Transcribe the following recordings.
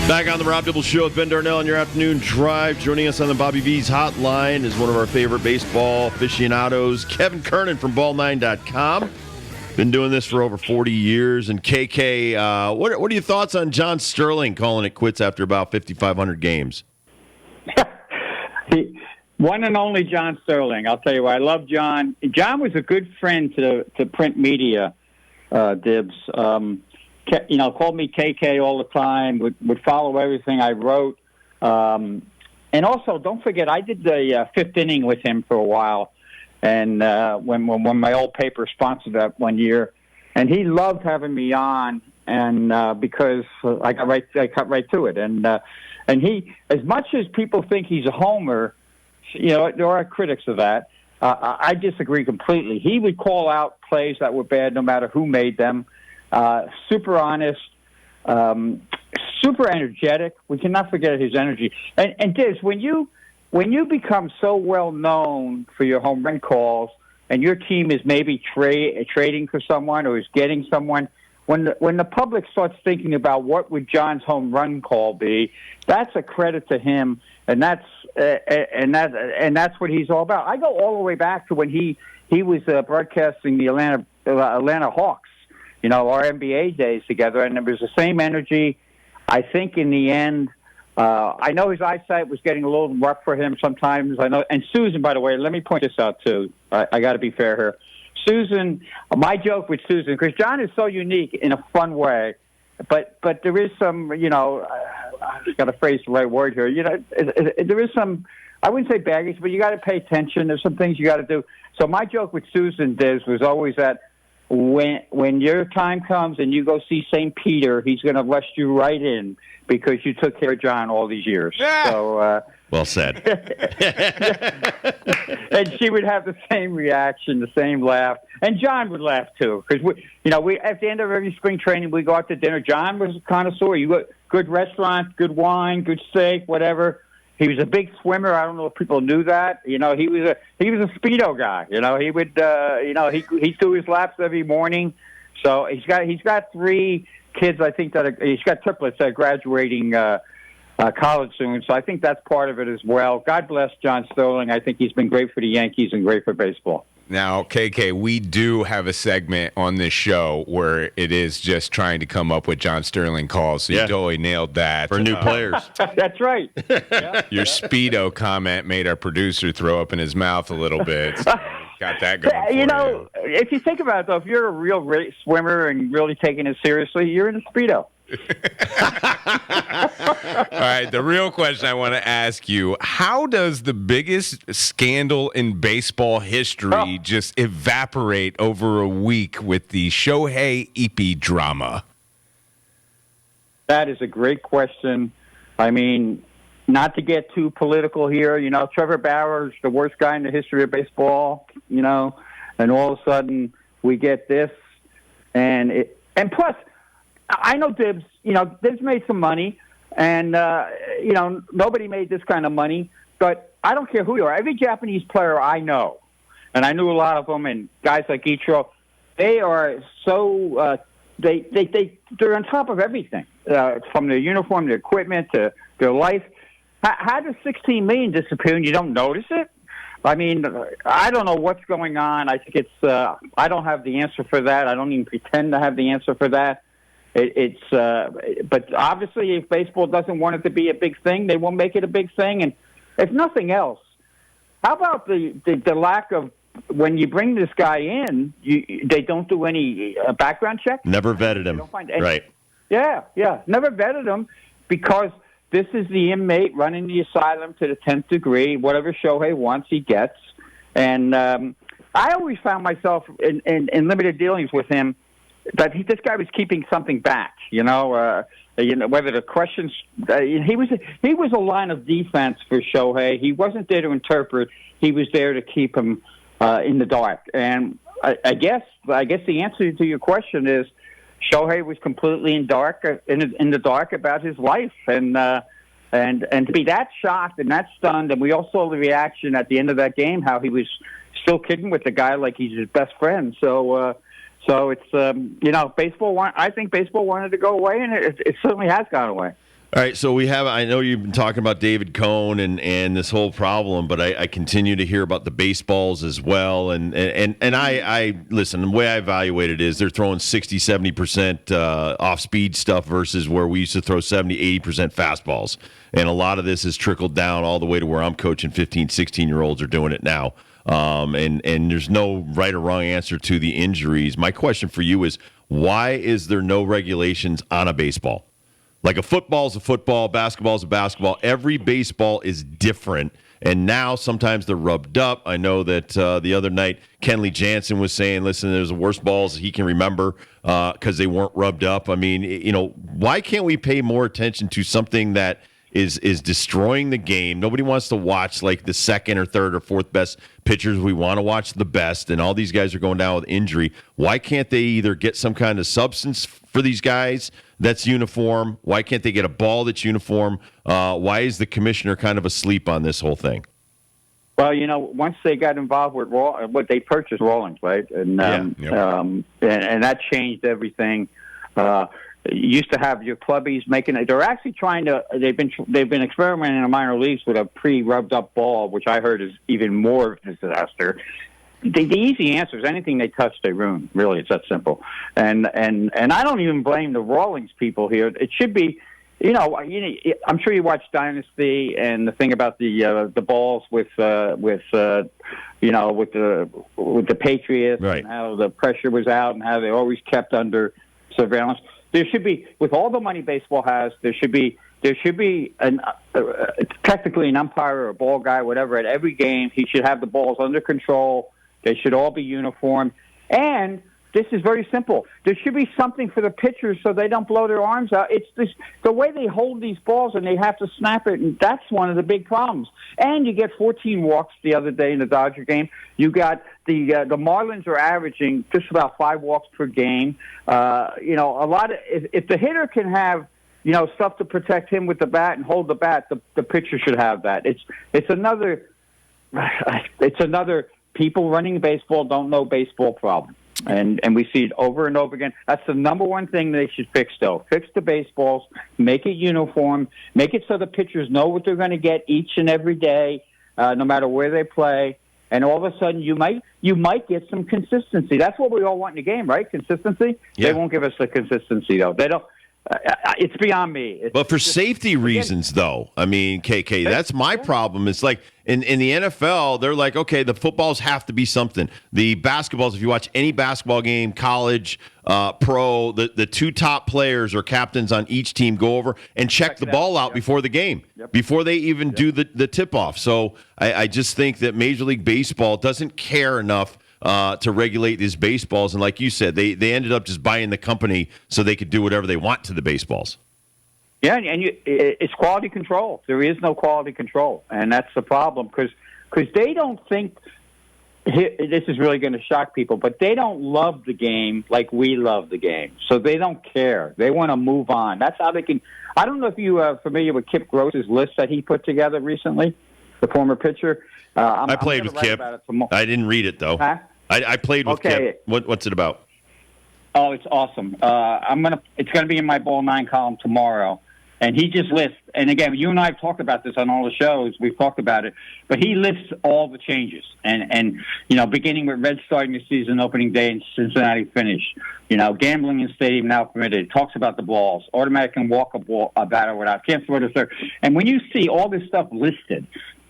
Back on the Rob Dibble Show with Ben Darnell on your afternoon drive. Joining us on the Bobby V's hotline is one of our favorite baseball aficionados, Kevin Kernan from Ball9.com. Been doing this for over 40 years. And KK, what are your thoughts on John Sterling calling it quits after about 5,500 games? One and only John Sterling. I'll tell you what, I love John. John was a good friend to print media, Dibs. Called me KK all the time, would follow everything I wrote. And also, don't forget, I did the fifth inning with him for a while. And when my old paper sponsored that one year, and he loved having me on, and because I cut right to it. And he, as much as people think he's a homer, there are critics of that. I disagree completely. He would call out plays that were bad no matter who made them. Super honest, super energetic. We cannot forget his energy. And Diz, when you become so well known for your home run calls, and your team is maybe trading for someone or is getting someone, when the public starts thinking about what would John's home run call be, that's a credit to him, and that's what he's all about. I go all the way back to when he was broadcasting the Atlanta Hawks. Our NBA days together, and it was the same energy. I think in the end, I know his eyesight was getting a little rough for him sometimes. I know, and Susan, by the way, let me point this out too. I got to be fair here. Susan, my joke with Susan, because John is so unique in a fun way, but there is some, I got to phrase the right word here. There is some, I wouldn't say baggage, but you got to pay attention. There's some things you got to do. So my joke with Susan, Diz, was always that when your time comes and you go see St. Peter, he's going to rush you right in because you took care of John all these years. Yeah. So, well said. And she would have the same reaction, the same laugh, and John would laugh too. Because we at the end of every spring training, we go out to dinner. John was a connoisseur. You got good restaurants, good wine, good steak, whatever. He was a big swimmer. I don't know if people knew that. He was a Speedo guy. He would he'd do his laps every morning. So he's got 3 kids. I think he's got triplets that are graduating college soon. So I think that's part of it as well. God bless John Sterling. I think he's been great for the Yankees and great for baseball. Now, KK, we do have a segment on this show where it is just trying to come up with John Sterling calls. So you totally nailed that. For new players. That's right. Your Speedo comment made our producer throw up in his mouth a little bit. So got that going you. If you think about it, though, if you're a real swimmer and really taking it seriously, you're in a Speedo. All right, the real question I want to ask you, how does the biggest scandal in baseball history just evaporate over a week with the Shohei Ippy drama? That is a great question. I mean, not to get too political here, Trevor Bauer's the worst guy in the history of baseball, and all of a sudden we get this, and plus, I know Dibs, Dibs made some money, and, nobody made this kind of money, but I don't care who you are. Every Japanese player I know, and I knew a lot of them, and guys like Ichiro, they are so, they're on top of everything, from their uniform, their equipment, to their life. How does $16 million disappear and you don't notice it? I mean, I don't know what's going on. I think it's, I don't have the answer for that. I don't even pretend to have the answer for that. But obviously, if baseball doesn't want it to be a big thing, they won't make it a big thing. And if nothing else, how about the lack of, when you bring this guy in, they don't do any background check? Never vetted him. Don't find any, right. Yeah, never vetted him, because this is the inmate running the asylum to the 10th degree. Whatever Shohei wants, he gets. And I always found myself in limited dealings with him, but this guy was keeping something back, whether the questions, he was a line of defense for Shohei. He wasn't there to interpret. He was there to keep him in the dark. And I guess the answer to your question is Shohei was completely in the dark about his life. And to be that shocked and that stunned, and we all saw the reaction at the end of that game, how he was still kidding with the guy like he's his best friend. So it's, baseball. I think baseball wanted to go away, and it certainly has gone away. All right, so I know you've been talking about David Cohn and this whole problem, but I continue to hear about the baseballs as well. And I listen, the way I evaluate it is they're throwing 60, 70% off-speed stuff versus where we used to throw 70, 80% fastballs. And a lot of this has trickled down all the way to where I'm coaching 15, 16-year-olds are doing it now. And there's no right or wrong answer to the injuries. My question for you is, why is there no regulations on a baseball? Like a football's a football, basketball's a basketball. Every baseball is different, and now sometimes they're rubbed up. I know that the other night Kenley Jansen was saying, listen, there's the worst balls he can remember because they weren't rubbed up. I mean, why can't we pay more attention to something that is destroying the game? Nobody wants to watch like the second or third or fourth best pitchers. We want to watch the best, and all these guys are going down with injury. Why can't they either get some kind of substance for these guys that's uniform? Why can't they get a ball that's uniform? Why is the commissioner kind of asleep on this whole thing? Well, once they got involved with what they purchased Rawlings, right, and and that changed everything. You used to have your clubbies making it. They're actually trying to. They've been experimenting in the minor leagues with a pre-rubbed up ball, which I heard is even more of a disaster. The easy answer is anything they touch, they ruin. Really, it's that simple. And I don't even blame the Rawlings people here. It should be, I'm sure you watched Dynasty and the thing about the balls with the Patriots, right, and how the pressure was out and how they always kept under surveillance. There should be, with all the money baseball has, there should be technically an umpire or a ball guy, whatever, at every game. He should have the balls under control. They should all be uniform. And this is very simple. There should be something for the pitchers so they don't blow their arms out. It's the way they hold these balls, and they have to snap it, and that's one of the big problems. And you get 14 walks the other day in the Dodger game. You got the Marlins are averaging just about 5 walks per game. A lot of if the hitter can have stuff to protect him with the bat and hold the bat, the pitcher should have that. It's another people running baseball don't know baseball problem. And we see it over and over again. That's the number one thing they should fix, though. Fix the baseballs, make it uniform, make it so the pitchers know what they're going to get each and every day, no matter where they play. And all of a sudden, you might get some consistency. That's what we all want in the game, right? Consistency. Yeah. They won't give us the consistency, though. They don't. It's beyond me. But for safety reasons, though, I mean, KK, that's my problem. It's like in the NFL, they're like, okay, the footballs have to be something. The basketballs, if you watch any basketball game, college, pro, the 2 top players or captains on each team go over and check the ball out before the game, before they even do the tip-off. So I just think that Major League Baseball doesn't care enough to regulate these baseballs. And like you said, they ended up just buying the company so they could do whatever they want to the baseballs. Yeah, and it's quality control. There is no quality control, and that's the problem because they don't think this is really going to shock people, but they don't love the game like we love the game. So they don't care. They want to move on. That's how they can. I don't know if you are familiar with Kip Gross's list that he put together recently, the former pitcher. I played with Kip. I didn't read it, though. Huh? I played with Kip. What's it about? Oh, it's awesome. It's gonna be in my Ball 9 column tomorrow. And he just lists, and again, you and I have talked about this on all the shows. We've talked about it, but he lists all the changes, and beginning with Reds starting the season, opening day, and Cincinnati finish. Gambling in stadium now permitted. Talks about the balls, automatic can walk a batter without cancel order, sir. And when you see all this stuff listed,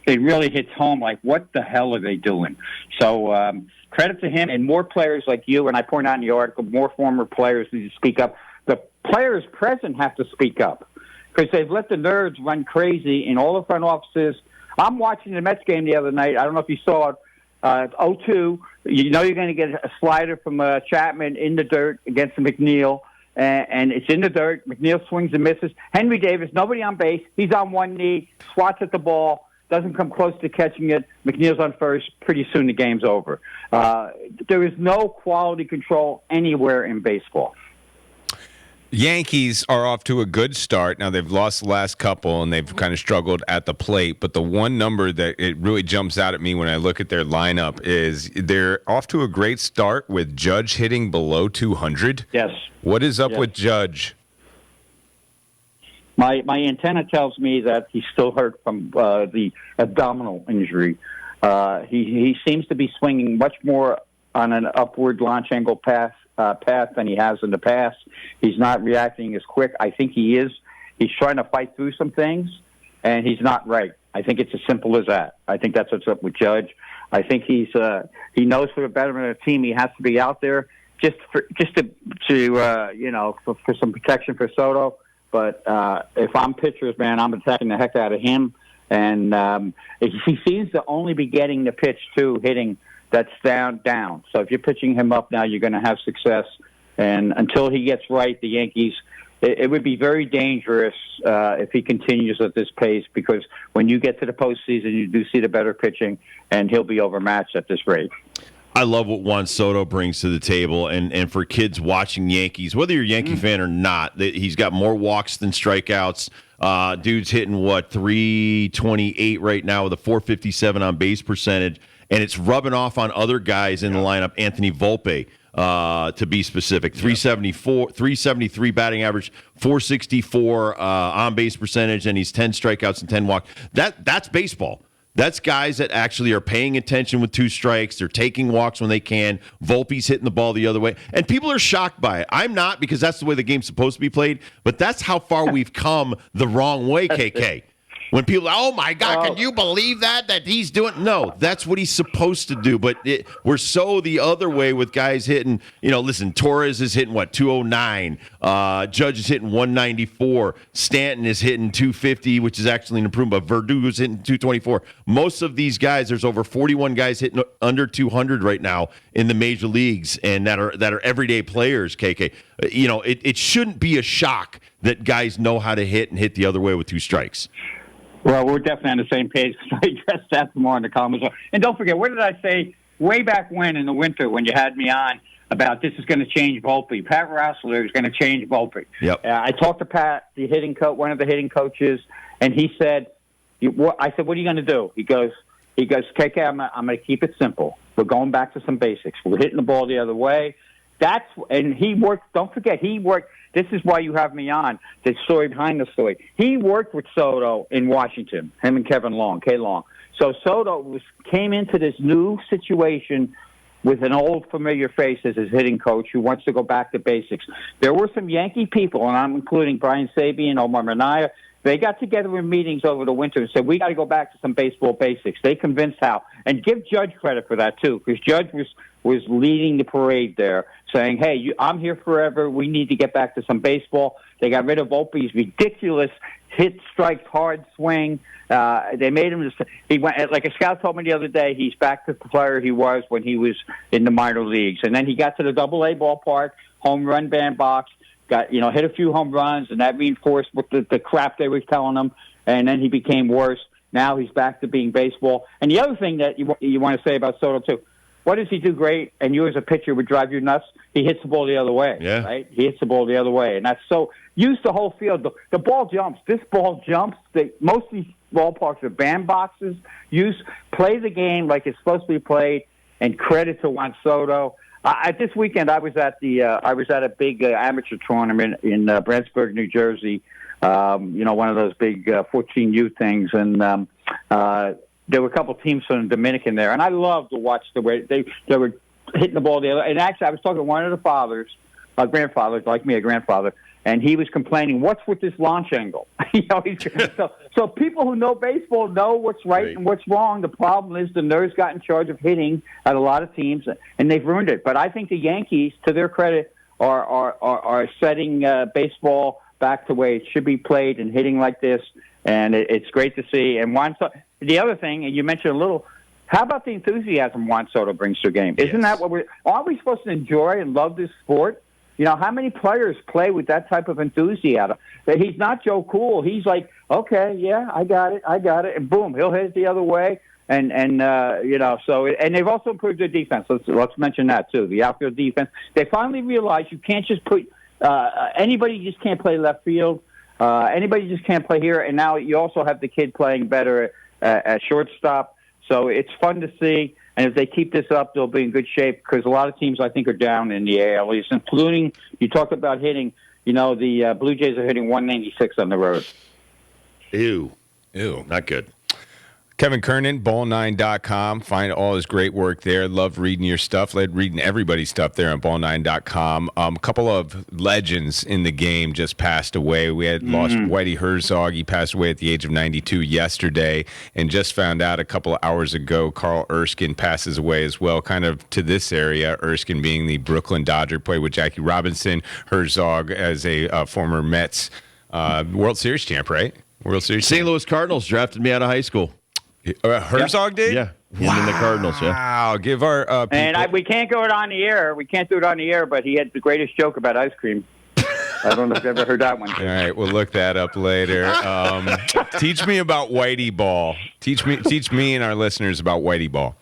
it really hits home. Like, what the hell are they doing? So credit to him and more players like you. And I point out in the article, more former players need to speak up. The players present have to speak up, because they've let the nerds run crazy in all the front offices. I'm watching the Mets game the other night. I don't know if you saw it. 0-2. You're going to get a slider from Chapman in the dirt against McNeil, and it's in the dirt. McNeil swings and misses. Henry Davis, nobody on base. He's on one knee, swats at the ball, doesn't come close to catching it. McNeil's on first. Pretty soon the game's over. There is no quality control anywhere in baseball. Yankees are off to a good start. Now, they've lost the last couple, and they've kind of struggled at the plate. But the one number that it really jumps out at me when I look at their lineup is they're off to a great start with Judge hitting below 200. Yes. What is up with Judge? My antenna tells me that he's still hurt from the abdominal injury. He seems to be swinging much more on an upward launch angle path than he has in the past. He's not reacting as quick. I think he is. He's trying to fight through some things, and he's not right. I think it's as simple as that. I think that's what's up with Judge. I think he knows for the betterment of the team he has to be out there just for some protection for Soto. But if I'm pitchers, man, I'm attacking the heck out of him. And he seems to only be getting the pitch too, hitting that's down. So if you're pitching him up now, you're going to have success. And until he gets right, the Yankees, it would be very dangerous if he continues at this pace, because when you get to the postseason, you do see the better pitching, and he'll be overmatched at this rate. I love what Juan Soto brings to the table, and for kids watching Yankees, whether you're a Yankee fan or not, he's got more walks than strikeouts. Dude's hitting, 328 right now with a 457 on base percentage, and it's rubbing off on other guys in the lineup. Anthony Volpe, to be specific, 373 batting average, 464 on base percentage, and he's 10 strikeouts and 10 walks. That's baseball. That's guys that actually are paying attention with 2 strikes. They're taking walks when they can. Volpe's hitting the ball the other way. And people are shocked by it. I'm not, because that's the way the game's supposed to be played. But that's how far we've come the wrong way, KK. When people, oh, my God, can you believe that he's doing? No, that's what he's supposed to do. But we're so the other way with guys hitting, listen, Torres is hitting, 209. Judge is hitting 194. Stanton is hitting 250, which is actually an improvement. But Verdugo's hitting 224. Most of these guys, there's over 41 guys hitting under 200 right now in the major leagues, and that are everyday players, KK. It shouldn't be a shock that guys know how to hit and hit the other way with 2 strikes. Well, we're definitely on the same page. I addressed that tomorrow in the comments. And don't forget, what did I say way back when in the winter when you had me on about this is going to change Volpe? Pat Roessler is going to change Volpe. Yep. I talked to Pat, the hitting coach, one of the hitting coaches, and he said, I said, what are you going to do? He goes, KK, I'm going to keep it simple. We're going back to some basics. We're hitting the ball the other way. And he worked, don't forget, this is why you have me on, the story behind the story. He worked with Soto in Washington, him and Kevin Long, K. Long. So Soto came into this new situation with an old familiar face as his hitting coach who wants to go back to basics. There were some Yankee people, and I'm including Brian Sabean, Omar Minaya. They got together in meetings over the winter and said, we got to go back to some baseball basics. They convinced how. And give Judge credit for that, too, because Judge was leading the parade there, saying, hey, I'm here forever. We need to get back to some baseball. They got rid of Volpe's ridiculous hit, strike, hard swing. They made him he went, like a scout told me the other day, he's back to the player he was when he was in the minor leagues. And then he got to the Double-A ballpark, home run bandbox, hit a few home runs, and that reinforced what the crap they were telling him. And then he became worse. Now he's back to being baseball. And the other thing that you want to say about Soto, too, what does he do great, and you as a pitcher would drive you nuts? He hits the ball the other way, right? He hits the ball the other way, and that's so – use the whole field. The ball jumps. This ball jumps. Most of these ballparks are bandboxes. Play the game like it's supposed to be played, and credit to Juan Soto. This weekend, I was at a big amateur tournament in Brandsburg, New Jersey. One of those big 14U things, and there were a couple teams from the Dominican there, and I love to watch the way they were hitting the ball the other. And actually, I was talking to one of the fathers, grandfathers, like me, a grandfather, and he was complaining, "What's with this launch angle?" So people who know baseball know what's right and what's wrong. The problem is the nerds got in charge of hitting at a lot of teams, and they've ruined it. But I think the Yankees, to their credit, are setting baseball back to the way it should be played and hitting like this, and it's great to see. And the other thing, and you mentioned a little, how about the enthusiasm Juan Soto brings to a game? Isn't that what aren't we supposed to enjoy and love this sport? How many players play with that type of enthusiasm? That he's not Joe Cool. He's like, okay, yeah, I got it, and boom, he'll hit it the other way. And they've also improved their defense. Let's mention that too. The outfield defense. They finally realized you can't just put anybody just can't play left field. Anybody just can't play here. And now you also have the kid playing better at shortstop. So it's fun to see. And if they keep this up, they'll be in good shape because a lot of teams, I think, are down in the AL East, including, you talked about hitting, the Blue Jays are hitting 196 on the road. Ew. Ew. Not good. Kevin Kernan, ball9.com. Find all his great work there. Love reading your stuff. Love reading everybody's stuff there on ball9.com. A couple of legends in the game just passed away. We had lost Whitey Herzog. He passed away at the age of 92 yesterday, and just found out a couple of hours ago Carl Erskine passes away as well, kind of to this area. Erskine being the Brooklyn Dodger, played with Jackie Robinson. Herzog as a former Mets World Series champ, right? World Series St. champ. Louis Cardinals drafted me out of high school. Herzog did? Yeah. Him and the Cardinals, yeah. Wow. Give our people... And we can't go it on the air. We can't do it on the air, but he had the greatest joke about ice cream. I don't know if you've ever heard that one. All right, we'll look that up later. Teach me about Whitey Ball. Teach me and our listeners about Whitey Ball.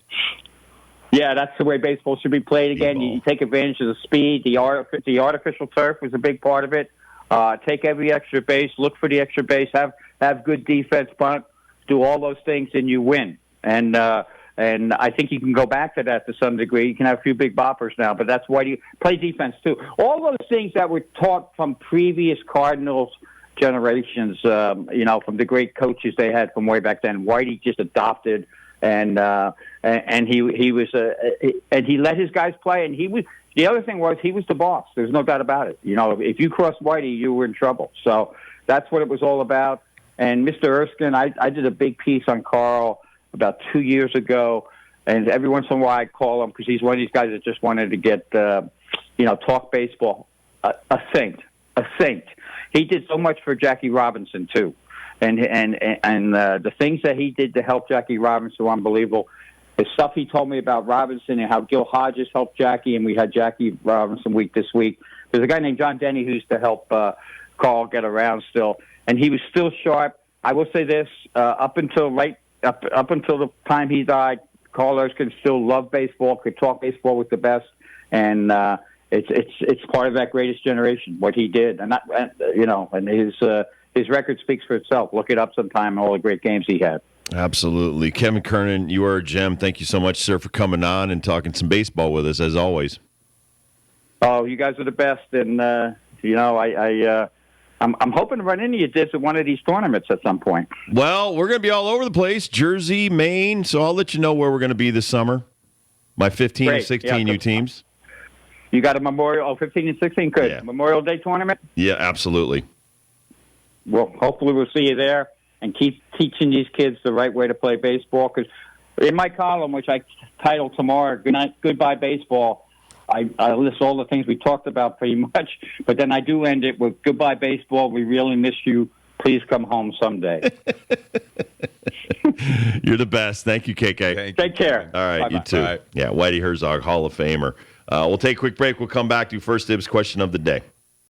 Yeah, that's the way baseball should be played again. You take advantage of the speed. The artificial turf was a big part of it. Take every extra base. Look for the extra base. Have good defense, bunt. Do all those things, and you win. And I think you can go back to that to some degree. You can have a few big boppers now, but that's why you play defense too. All those things that were taught from previous Cardinals generations, from the great coaches they had from way back then. Whitey just adopted, and he was and he let his guys play. And he was the other thing was he was the boss. There's no doubt about it. If you crossed Whitey, you were in trouble. So that's what it was all about. And Mr. Erskine, I did a big piece on Carl about 2 years ago, and every once in a while I call him because he's one of these guys that just wanted to get, talk baseball. A saint. He did so much for Jackie Robinson too, and the things that he did to help Jackie Robinson were unbelievable. The stuff he told me about Robinson and how Gil Hodges helped Jackie, and we had Jackie Robinson week this week. There's a guy named John Denny who used to help Carl get around still. And he was still sharp. I will say this: up until the time he died, Carl Erskine still loved baseball, could talk baseball with the best, and it's part of that greatest generation. What he did, and his record speaks for itself. Look it up sometime. All the great games he had. Absolutely, Kevin Kernan, you are a gem. Thank you so much, sir, for coming on and talking some baseball with us as always. Oh, you guys are the best, and I'm hoping to run into you, Diz, at one of these tournaments at some point. Well, we're going to be all over the place, Jersey, Maine, so I'll let you know where we're going to be this summer. My 15 and 16 U teams. You got a Memorial, 15 and 16, good. Yeah. Memorial Day tournament? Yeah, absolutely. Well, hopefully we'll see you there and keep teaching these kids the right way to play baseball. Because in my column, which I titled tomorrow, Goodbye Baseball, I list all the things we talked about pretty much, but then I do end it with goodbye baseball. We really miss you. Please come home someday. You're the best. Thank you, KK. Take care. All right, Bye-bye. you too. Bye. Yeah, Whitey Herzog, Hall of Famer. We'll take a quick break. We'll come back to first dibs question of the day.